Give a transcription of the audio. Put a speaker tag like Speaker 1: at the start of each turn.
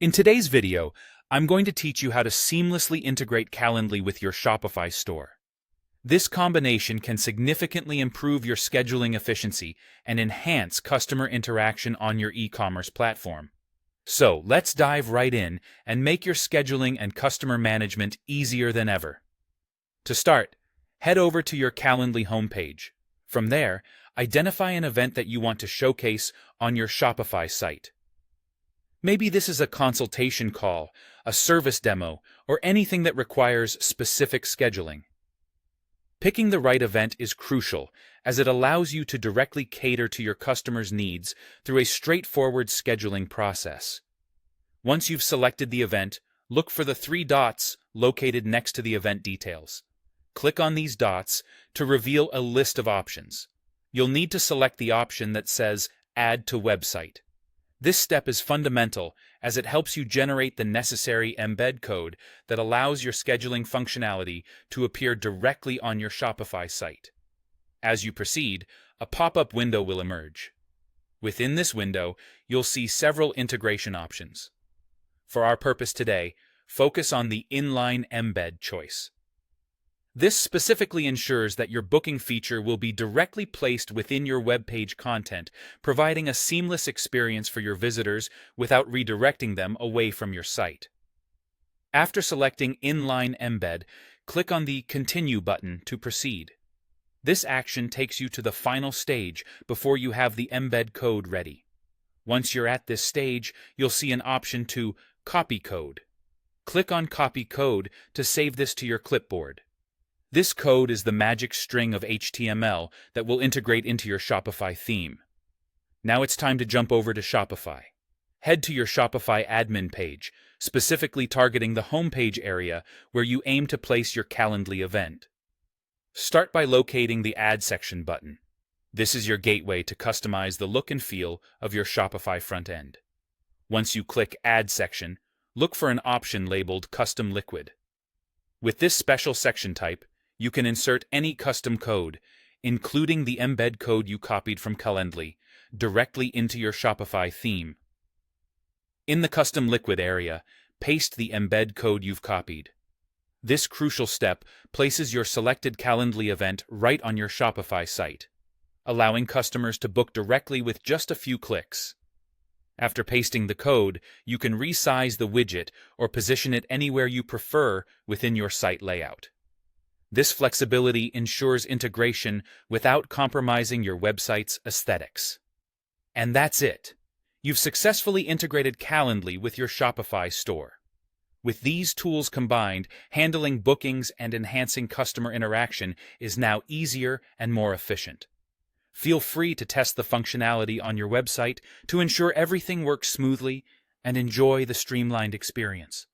Speaker 1: In today's video, I'm going to teach you how to seamlessly integrate Calendly with your Shopify store. This combination can significantly improve your scheduling efficiency and enhance customer interaction on your e-commerce platform. So, let's dive right in and make your scheduling and customer management easier than ever. To start, head over to your Calendly homepage. From there, identify an event that you want to showcase on your Shopify site. Maybe this is a consultation call, a service demo, or anything that requires specific scheduling. Picking the right event is crucial, as it allows you to directly cater to your customers' needs through a straightforward scheduling process. Once you've selected the event, look for the three dots located next to the event details. Click on these dots to reveal a list of options. You'll need to select the option that says Add to Website. This step is fundamental as it helps you generate the necessary embed code that allows your scheduling functionality to appear directly on your Shopify site. As you proceed, a pop-up window will emerge. Within this window, you'll see several integration options. For our purpose today, focus on the inline embed choice. This specifically ensures that your booking feature will be directly placed within your web page content, providing a seamless experience for your visitors without redirecting them away from your site. After selecting Inline Embed, click on the Continue button to proceed. This action takes you to the final stage before you have the embed code ready. Once you're at this stage, you'll see an option to Copy Code. Click on Copy Code to save this to your clipboard. This code is the magic string of HTML that will integrate into your Shopify theme. Now it's time to jump over to Shopify. Head to your Shopify admin page, specifically targeting the homepage area where you aim to place your Calendly event. Start by locating the Add Section button. This is your gateway to customize the look and feel of your Shopify front end. Once you click Add Section, look for an option labeled Custom Liquid. With this special section type, you can insert any custom code, including the embed code you copied from Calendly, directly into your Shopify theme. In the Custom Liquid area, paste the embed code you've copied. This crucial step places your selected Calendly event right on your Shopify site, allowing customers to book directly with just a few clicks. After pasting the code, you can resize the widget or position it anywhere you prefer within your site layout. This flexibility ensures integration without compromising your website's aesthetics. And that's it. You've successfully integrated Calendly with your Shopify store. With these tools combined, handling bookings and enhancing customer interaction is now easier and more efficient. Feel free to test the functionality on your website to ensure everything works smoothly and enjoy the streamlined experience.